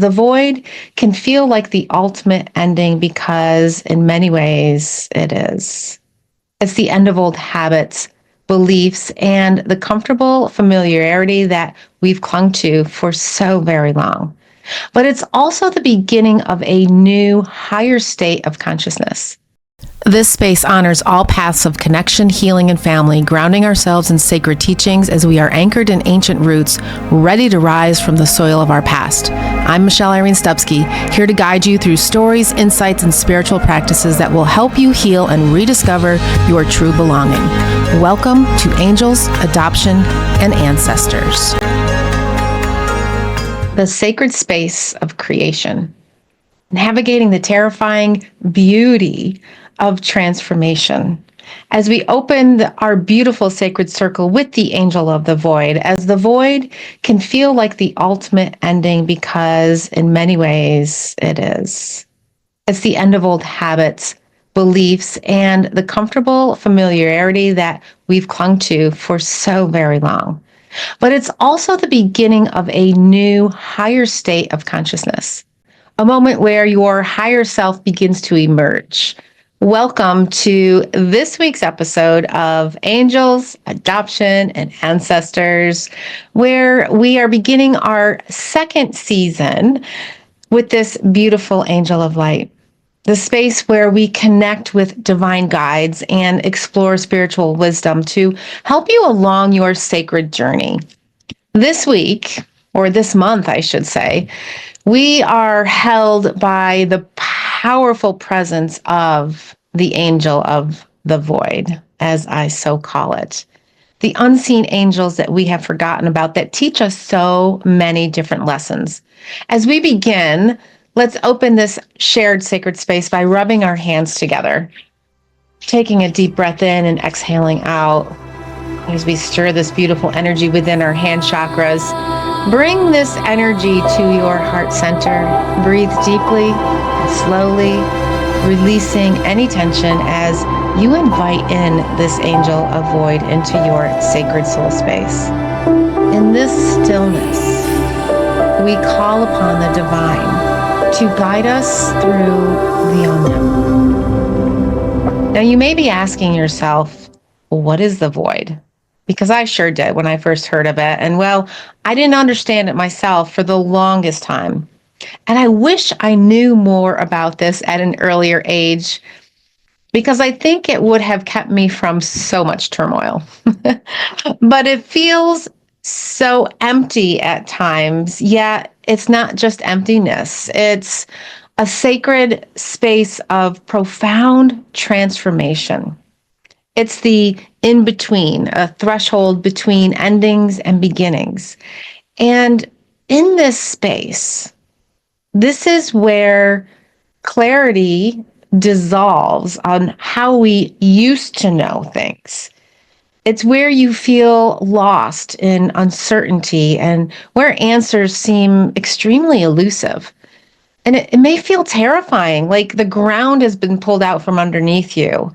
as the void can feel like the ultimate ending because, in many ways, it is. It's the end of old habits, beliefs, and the comfortable familiarity that we've clung to for so very long. But it's also the beginning of a new, higher state of consciousness. This space honors all paths of connection, healing, and family, grounding ourselves in sacred teachings as we are anchored in ancient roots, ready to rise from the soil of our past. I'm Irene Stupski, here to guide you through stories, insights, and spiritual practices that will help you heal and rediscover your true belonging. Welcome to Angels, Adoption, and Ancestors. The sacred space of creation, navigating the terrifying beauty of transformation. As we open our beautiful sacred circle with the angel of the void, as the void can feel like the ultimate ending because, in many ways, it is. It's the end of old habits, beliefs, and the comfortable familiarity that we've clung to for so very long. But it's also the beginning of a new, higher state of consciousness, a moment where your higher self begins to emerge. Welcome to this week's episode of Angels, Adoption, and Ancestors, where we are beginning our second season with this beautiful angel of light, the space where we connect with divine guides and explore spiritual wisdom to help you along your sacred journey. This week, or this month, I should say, we are held by the powerful presence of the angel of the void, as I so call it. The unseen angels that we have forgotten about that teach us so many different lessons. As we begin, let's open this shared sacred space by rubbing our hands together, taking a deep breath in and exhaling out. As we stir this beautiful energy within our hand chakras, bring this energy to your heart center. Breathe deeply and slowly, releasing any tension as you invite in this angel of void into your sacred soul space. In this stillness, we call upon the divine to guide us through the unknown. Now, you may be asking yourself, what is the void? Because I sure did when I first heard of it. And well, I didn't understand it myself for the longest time. And I wish I knew more about this at an earlier age, because I think it would have kept me from so much turmoil. But it feels so empty at times, yet it's not just emptiness. It's a sacred space of profound transformation. It's the in-between, a threshold between endings and beginnings. And in this space, this is where clarity dissolves on how we used to know things. It's where you feel lost in uncertainty and where answers seem extremely elusive. And it may feel terrifying, like the ground has been pulled out from underneath you,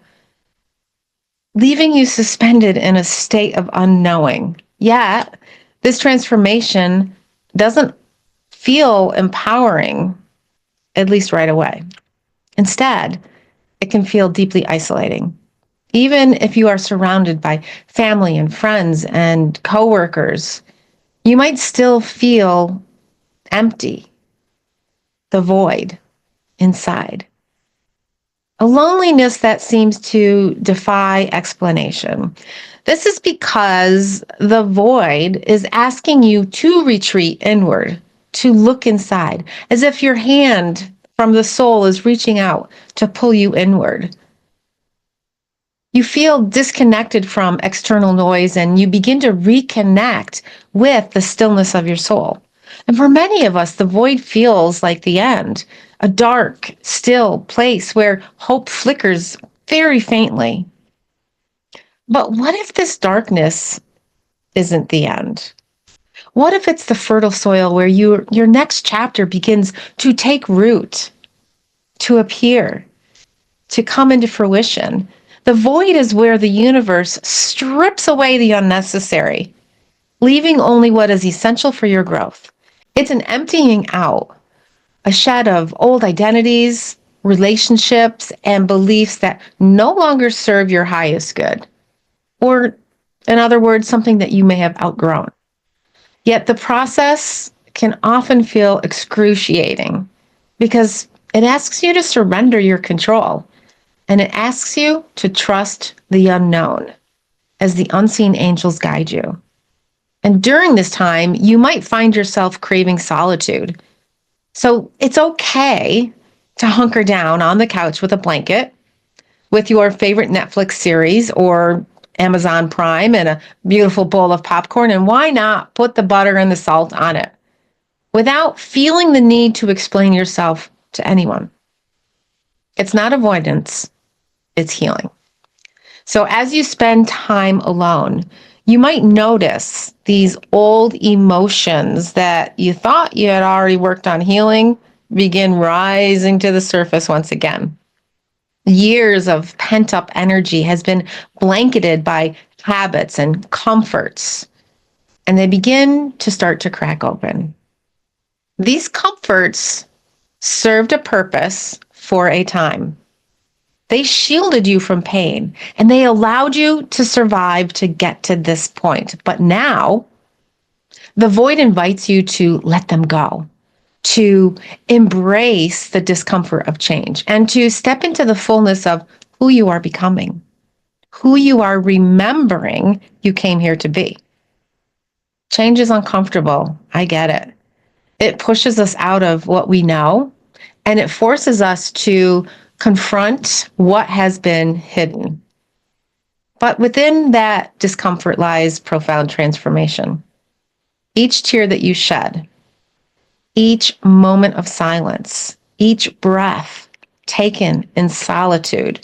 leaving you suspended in a state of unknowing. Yet, this transformation doesn't feel empowering, at least right away. Instead, it can feel deeply isolating. Even if you are surrounded by family and friends and coworkers, you might still feel empty, the void inside. A loneliness that seems to defy explanation. This is because the void is asking you to retreat inward, to look inside, as if your hand from the soul is reaching out to pull you inward. You feel disconnected from external noise and you begin to reconnect with the stillness of your soul. And for many of us, the void feels like the end, a dark, still place where hope flickers very faintly. But what if this darkness isn't the end? What if it's the fertile soil where your next chapter begins to take root, to appear, to come into fruition? The void is where the universe strips away the unnecessary, leaving only what is essential for your growth. It's an emptying out, a shed of old identities, relationships, and beliefs that no longer serve your highest good, or in other words, something that you may have outgrown. Yet the process can often feel excruciating because it asks you to surrender your control and it asks you to trust the unknown as the unseen angels guide you. And during this time, you might find yourself craving solitude. So it's okay to hunker down on the couch with a blanket, with your favorite Netflix series or Amazon Prime and a beautiful bowl of popcorn. And why not put the butter and the salt on it without feeling the need to explain yourself to anyone? It's not avoidance, it's healing. So as you spend time alone, you might notice these old emotions that you thought you had already worked on healing begin rising to the surface once again. Years of pent up energy has been blanketed by habits and comforts, and they begin to start to crack open. These comforts served a purpose for a time. They shielded you from pain and they allowed you to survive to get to this point. But now the void invites you to let them go, to embrace the discomfort of change, and to step into the fullness of who you are becoming, who you are remembering you came here to be. Change is uncomfortable. I get it. It pushes us out of what we know and it forces us to confront what has been hidden. But within that discomfort lies profound transformation. Each tear that you shed, each moment of silence, each breath taken in solitude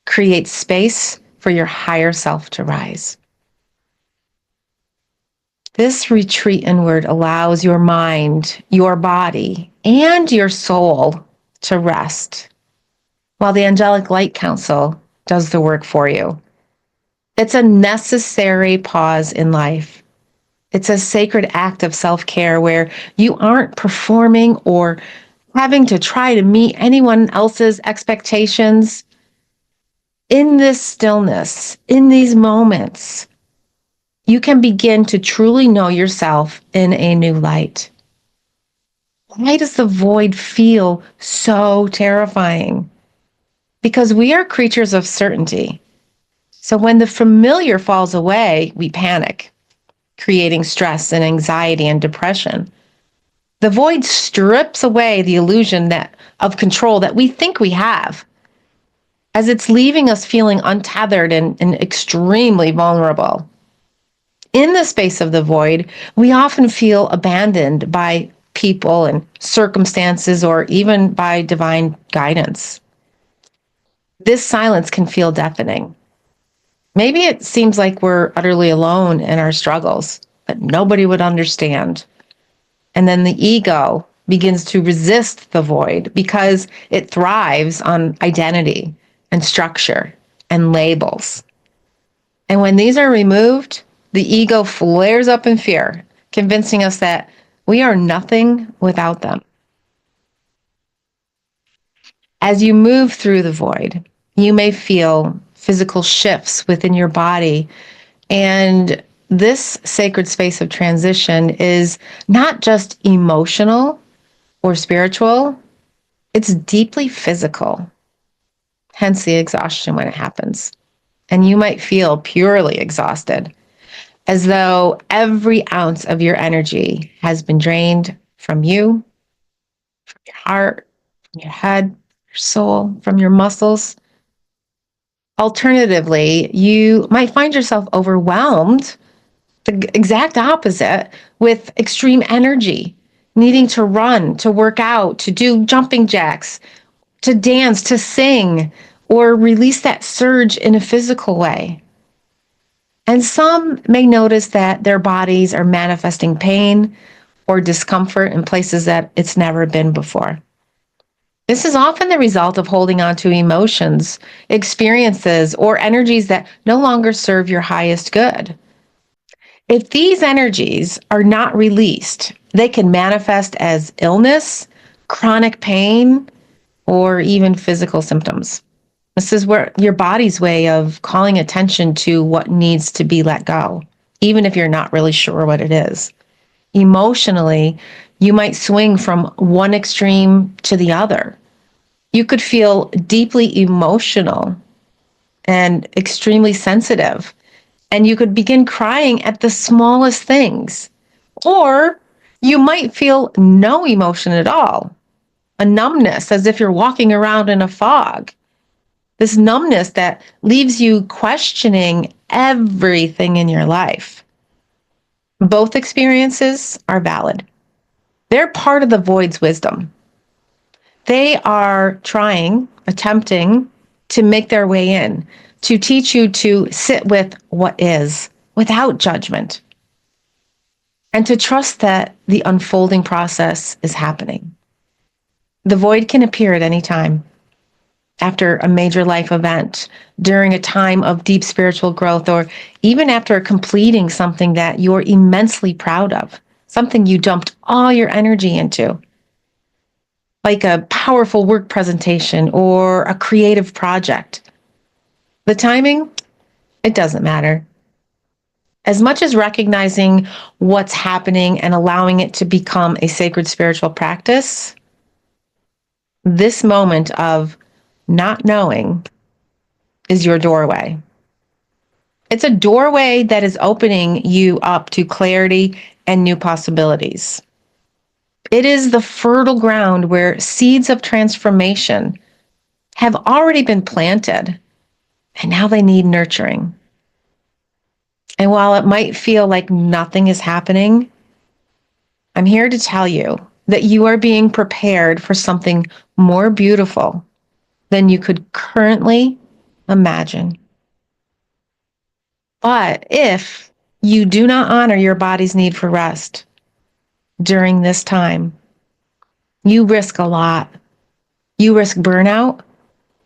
creates space for your higher self to rise. This retreat inward allows your mind, your body, and your soul to rest, while the angelic light council does the work for you. It's a necessary pause in life. It's a sacred act of self-care where you aren't performing or having to try to meet anyone else's expectations. In this stillness, in these moments, you can begin to truly know yourself in a new light. Why does the void feel so terrifying? Because we are creatures of certainty. So when the familiar falls away, we panic, creating stress and anxiety and depression. The void strips away the illusion of control that we think we have, as it's leaving us feeling untethered and extremely vulnerable. In the space of the void, we often feel abandoned by people and circumstances or even by divine guidance. This silence can feel deafening. Maybe it seems like we're utterly alone in our struggles, but nobody would understand. And then the ego begins to resist the void because it thrives on identity and structure and labels. And when these are removed, the ego flares up in fear, convincing us that we are nothing without them. As you move through the void, you may feel physical shifts within your body. And this sacred space of transition is not just emotional or spiritual, it's deeply physical, hence the exhaustion when it happens. And you might feel purely exhausted, as though every ounce of your energy has been drained from you, from your heart, from your head, your soul, from your muscles. Alternatively, you might find yourself overwhelmed, the exact opposite, with extreme energy, needing to run, to work out, to do jumping jacks, to dance, to sing, or release that surge in a physical way. And some may notice that their bodies are manifesting pain or discomfort in places that it's never been before. This is often the result of holding on to emotions, experiences, or energies that no longer serve your highest good. If these energies are not released, they can manifest as illness, chronic pain, or even physical symptoms. This is where your body's way of calling attention to what needs to be let go, even if you're not really sure what it is. Emotionally, you might swing from one extreme to the other. You could feel deeply emotional and extremely sensitive, and you could begin crying at the smallest things. Or you might feel no emotion at all, a numbness as if you're walking around in a fog. This numbness that leaves you questioning everything in your life. Both experiences are valid. They're part of the void's wisdom. They are attempting to make their way in, to teach you to sit with what is without judgment, and to trust that the unfolding process is happening. The void can appear at any time, after a major life event, during a time of deep spiritual growth, or even after completing something that you're immensely proud of, something you dumped all your energy into, like a powerful work presentation or a creative project. The timing, it doesn't matter. As much as recognizing what's happening and allowing it to become a sacred spiritual practice, this moment of not knowing is your doorway. It's a doorway that is opening you up to clarity and new possibilities. It is the fertile ground where seeds of transformation have already been planted, and now they need nurturing. And while it might feel like nothing is happening, I'm here to tell you that you are being prepared for something more beautiful than you could currently imagine. But if you do not honor your body's need for rest during this time, you risk a lot. You risk burnout.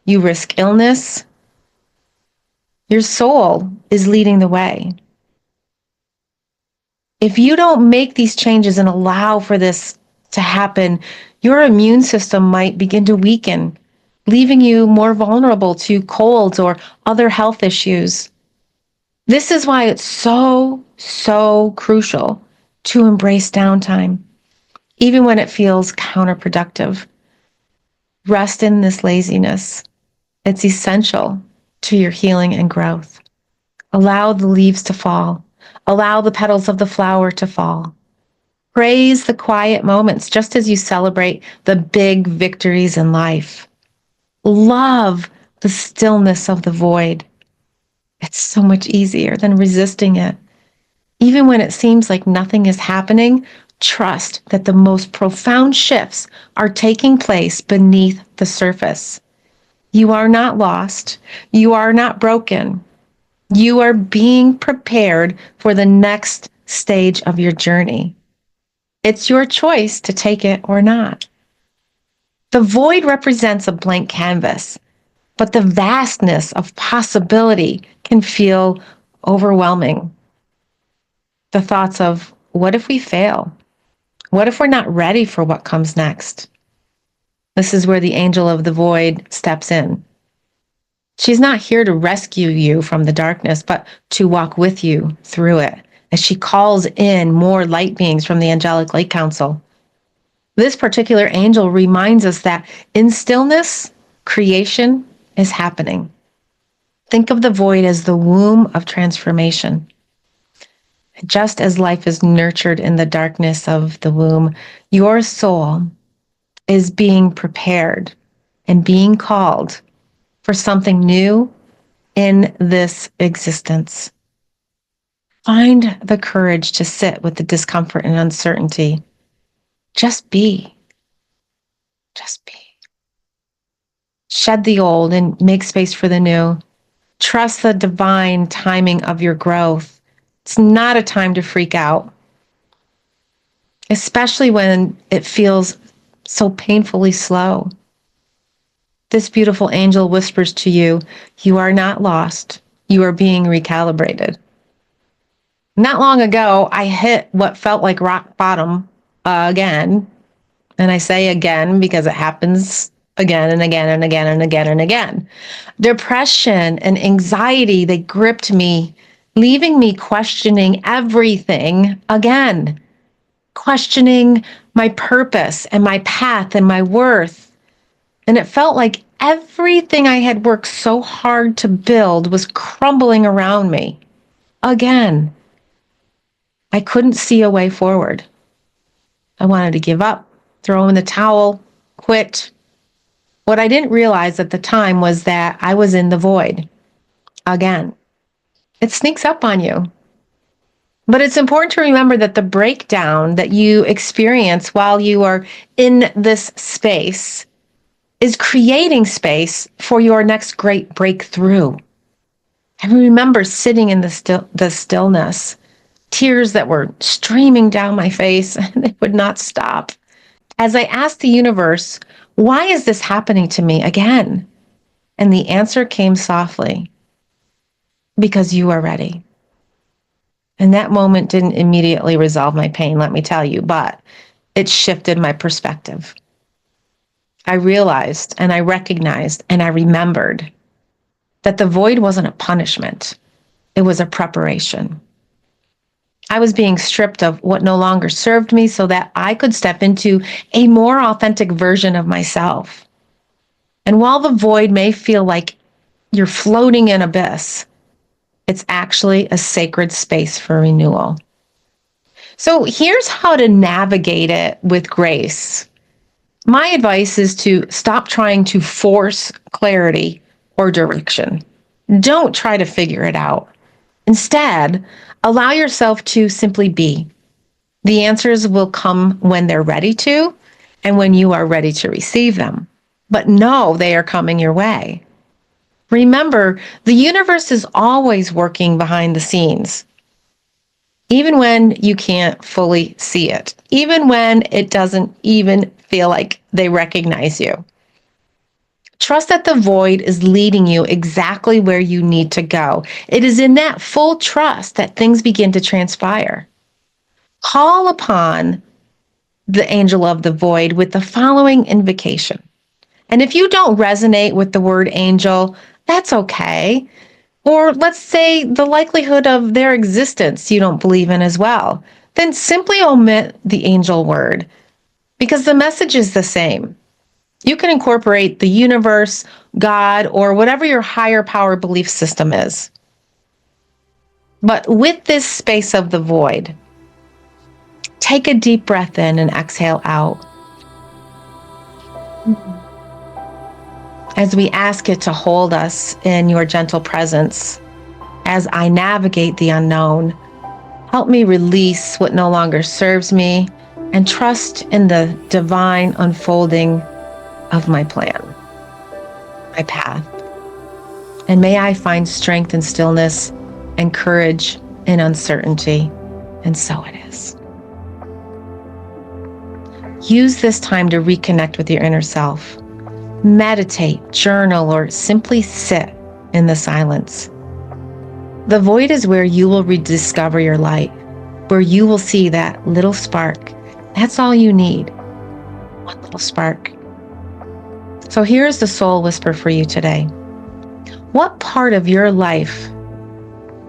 You risk illness. Your soul is leading the way. If you don't make these changes and allow for this to happen, your immune system might begin to weaken, leaving you more vulnerable to colds or other health issues. This is why it's so crucial to embrace downtime, even when it feels counterproductive. Rest in this laziness. It's essential to your healing and growth. Allow the leaves to fall. Allow the petals of the flower to fall. Praise the quiet moments just as you celebrate the big victories in life. Love the stillness of the void. It's so much easier than resisting it. Even when it seems like nothing is happening, trust that the most profound shifts are taking place beneath the surface. You are not lost. You are not broken. You are being prepared for the next stage of your journey. It's your choice to take it or not. The void represents a blank canvas, but the vastness of possibility can feel overwhelming. The thoughts of, what if we fail? What if we're not ready for what comes next? This is where the angel of the void steps in. She's not here to rescue you from the darkness, but to walk with you through it, as she calls in more light beings from the angelic light council. This particular angel reminds us that in stillness, creation is happening. Think of the void as the womb of transformation. Just as life is nurtured in the darkness of the womb, your soul is being prepared and being called for something new in this existence. Find the courage to sit with the discomfort and uncertainty. Just be. Just be. Shed the old and make space for the new. Trust the divine timing of your growth. It's not a time to freak out, especially when it feels so painfully slow. This beautiful angel whispers to you, you are not lost. You are being recalibrated. Not long ago, I hit what felt like rock bottom again. And I say again because it happens again and again and again and again and again. Depression and anxiety, they gripped me, leaving me questioning everything again, questioning my purpose and my path and my worth. And it felt like everything I had worked so hard to build was crumbling around me again. I couldn't see a way forward. I wanted to give up, throw in the towel, quit. What I didn't realize at the time was that I was in the void again. It sneaks up on you. But it's important to remember that the breakdown that you experience while you are in this space is creating space for your next great breakthrough. I remember sitting in the stillness, tears that were streaming down my face, and they would not stop. As I asked the universe, why is this happening to me again? And the answer came softly, because you are ready. And that moment didn't immediately resolve my pain, let me tell you, but it shifted my perspective. I realized and I recognized and I remembered that the void wasn't a punishment. It was a preparation. I was being stripped of what no longer served me so that I could step into a more authentic version of myself. And while the void may feel like you're floating in abyss, it's actually a sacred space for renewal. So here's how to navigate it with grace. My advice is to stop trying to force clarity or direction. Don't try to figure it out. Instead, allow yourself to simply be. The answers will come when they're ready to and when you are ready to receive them. But know they are coming your way. Remember, the universe is always working behind the scenes, even when you can't fully see it, even when it doesn't even feel like they recognize you. Trust that the void is leading you exactly where you need to go. It is in that full trust that things begin to transpire. Call upon the angel of the void with the following invocation. And if you don't resonate with the word angel, that's okay. Or let's say the likelihood of their existence you don't believe in as well. Then simply omit the angel word because the message is the same. You can incorporate the universe, God, or whatever your higher power belief system is. But with this space of the void, take a deep breath in and exhale out. As we ask it to hold us in your gentle presence, as I navigate the unknown, help me release what no longer serves me and trust in the divine unfolding of my plan, my path. And may I find strength in stillness and courage in uncertainty. And so it is. Use this time to reconnect with your inner self. Meditate, journal, or simply sit in the silence. The void is where you will rediscover your light, where you will see that little spark. That's all you need. One little spark. So here's the soul whisper for you today. What part of your life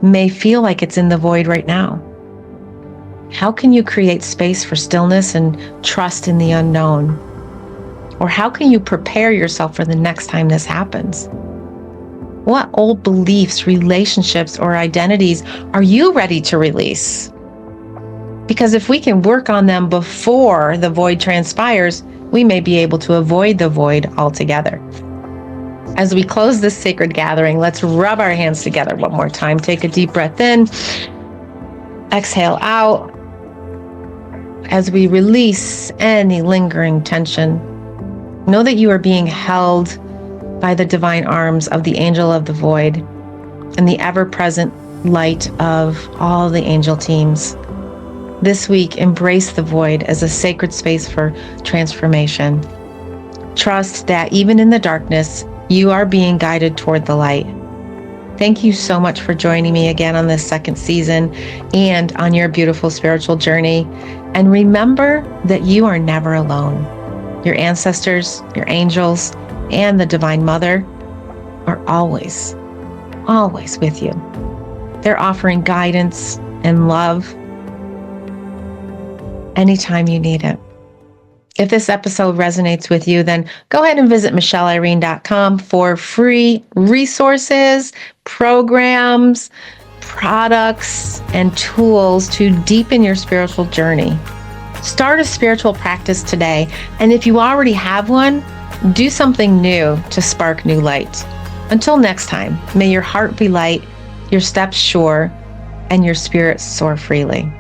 may feel like it's in the void right now? How can you create space for stillness and trust in the unknown? Or how can you prepare yourself for the next time this happens? What old beliefs, relationships, or identities are you ready to release? Because if we can work on them before the void transpires, we may be able to avoid the void altogether. As we close this sacred gathering, let's rub our hands together one more time. Take a deep breath in, exhale out. As we release any lingering tension, know that you are being held by the divine arms of the angel of the void and the ever-present light of all the angel teams. This week, embrace the void as a sacred space for transformation. Trust that even in the darkness, you are being guided toward the light. Thank you so much for joining me again on this second season and on your beautiful spiritual journey. And remember that you are never alone. Your ancestors, your angels, and the Divine Mother are always, always with you. They're offering guidance and love anytime you need it. If this episode resonates with you, then go ahead and visit michelleirene.com for free resources, programs, products, and tools to deepen your spiritual journey. Start a spiritual practice today, and if you already have one, do something new to spark new light. Until next time, may your heart be light, your steps sure, and your spirit soar freely.